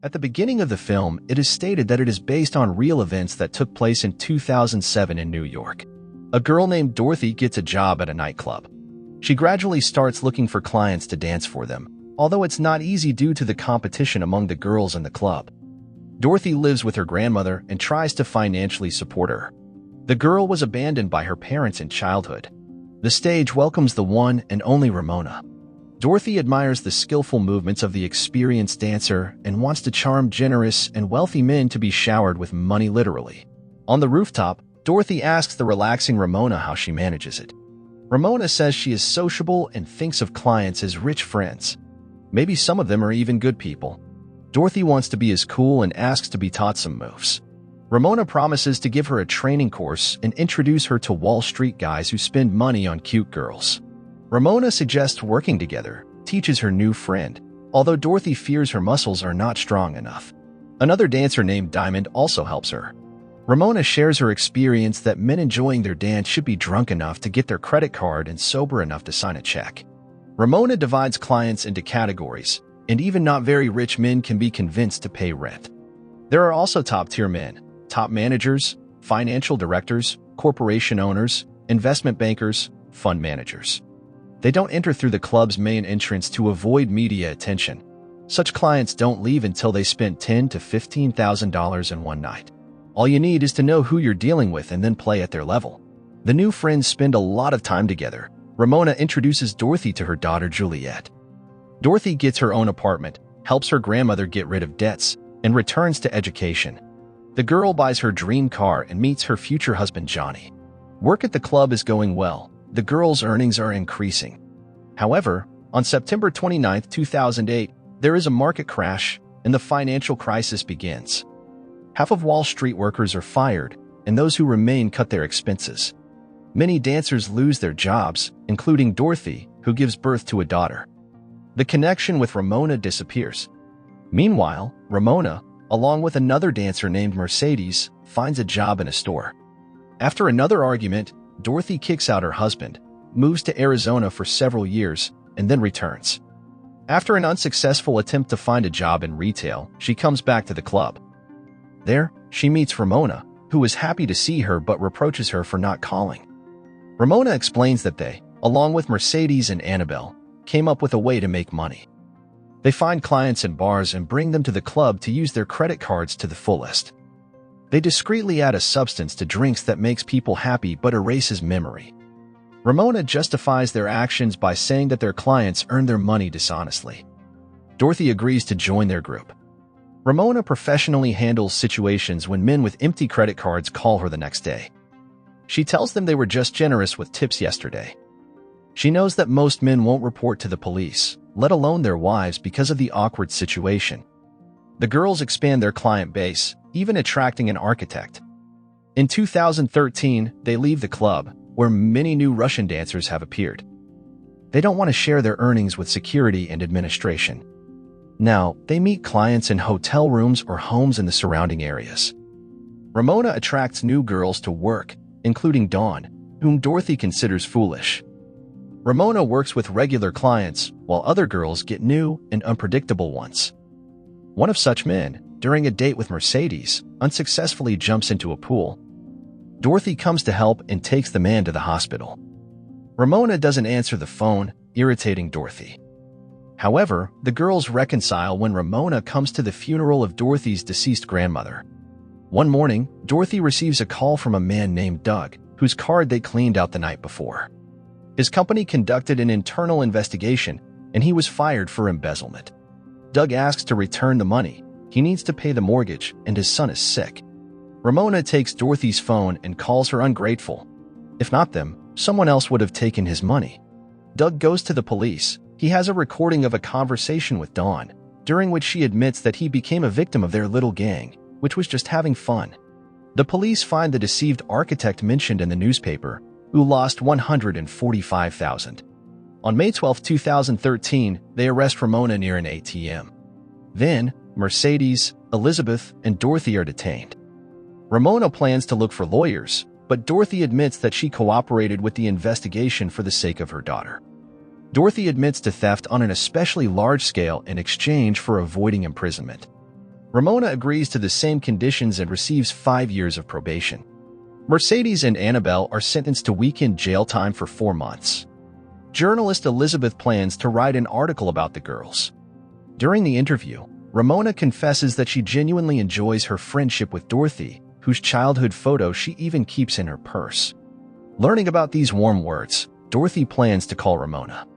At the beginning of the film, it is stated that it is based on real events that took place in 2007 in New York. A girl named Dorothy gets a job at a nightclub. She gradually starts looking for clients to dance for them, although it's not easy due to the competition among the girls in the club. Dorothy lives with her grandmother and tries to financially support her. The girl was abandoned by her parents in childhood. The stage welcomes the one and only Ramona. Dorothy admires the skillful movements of the experienced dancer and wants to charm generous and wealthy men to be showered with money literally. On the rooftop, Dorothy asks the relaxing Ramona how she manages it. Ramona says she is sociable and thinks of clients as rich friends. Maybe some of them are even good people. Dorothy wants to be as cool and asks to be taught some moves. Ramona promises to give her a training course and introduce her to Wall Street guys who spend money on cute girls. Ramona suggests working together, teaches her new friend, although Dorothy fears her muscles are not strong enough. Another dancer named Diamond also helps her. Ramona shares her experience that men enjoying their dance should be drunk enough to get their credit card and sober enough to sign a check. Ramona divides clients into categories, and even not very rich men can be convinced to pay rent. There are also top-tier men, top managers, financial directors, corporation owners, investment bankers, fund managers. They don't enter through the club's main entrance to avoid media attention. Such clients don't leave until they spent $10,000 to $15,000 in one night. All you need is to know who you're dealing with and then play at their level. The new friends spend a lot of time together. Ramona introduces Dorothy to her daughter Juliet. Dorothy gets her own apartment, helps her grandmother get rid of debts, and returns to education. The girl buys her dream car and meets her future husband Johnny. Work at the club is going well. The girl's earnings are increasing. However, on September 29, 2008, there is a market crash and the financial crisis begins. Half of Wall Street workers are fired, and those who remain cut their expenses. Many dancers lose their jobs, including Dorothy, who gives birth to a daughter. The connection with Ramona disappears. Meanwhile, Ramona, along with another dancer named Mercedes, finds a job in a store. After another argument, Dorothy kicks out her husband, moves to Arizona for several years, and then returns. After an unsuccessful attempt to find a job in retail, she comes back to the club. There, she meets Ramona, who is happy to see her but reproaches her for not calling. Ramona explains that they, along with Mercedes and Annabelle, came up with a way to make money. They find clients in bars and bring them to the club to use their credit cards to the fullest. They discreetly add a substance to drinks that makes people happy but erases memory. Ramona justifies their actions by saying that their clients earn their money dishonestly. Dorothy agrees to join their group. Ramona professionally handles situations when men with empty credit cards call her the next day. She tells them they were just generous with tips yesterday. She knows that most men won't report to the police, let alone their wives, because of the awkward situation. The girls expand their client base, even attracting an architect. In 2013, they leave the club, where many new Russian dancers have appeared. They don't want to share their earnings with security and administration. Now, they meet clients in hotel rooms or homes in the surrounding areas. Ramona attracts new girls to work, including Dawn, whom Dorothy considers foolish. Ramona works with regular clients, while other girls get new and unpredictable ones. One of such men, during a date with Mercedes, unsuccessfully jumps into a pool. Dorothy comes to help and takes the man to the hospital. Ramona doesn't answer the phone, irritating Dorothy. However, the girls reconcile when Ramona comes to the funeral of Dorothy's deceased grandmother. One morning, Dorothy receives a call from a man named Doug, whose card they cleaned out the night before. His company conducted an internal investigation, and he was fired for embezzlement. Doug asks to return the money. He needs to pay the mortgage, and his son is sick. Ramona takes Dorothy's phone and calls her ungrateful. If not them, someone else would have taken his money. Doug goes to the police. He has a recording of a conversation with Dawn, during which she admits that he became a victim of their little gang, which was just having fun. The police find the deceived architect mentioned in the newspaper, who lost $145,000. On May 12, 2013, they arrest Ramona near an ATM. Then, Mercedes, Elizabeth, and Dorothy are detained. Ramona plans to look for lawyers, but Dorothy admits that she cooperated with the investigation for the sake of her daughter. Dorothy admits to theft on an especially large scale in exchange for avoiding imprisonment. Ramona agrees to the same conditions and receives 5 years of probation. Mercedes and Annabelle are sentenced to weekend jail time for 4 months. Journalist Elizabeth plans to write an article about the girls. During the interview, Ramona confesses that she genuinely enjoys her friendship with Dorothy, whose childhood photo she even keeps in her purse. Learning about these warm words, Dorothy plans to call Ramona.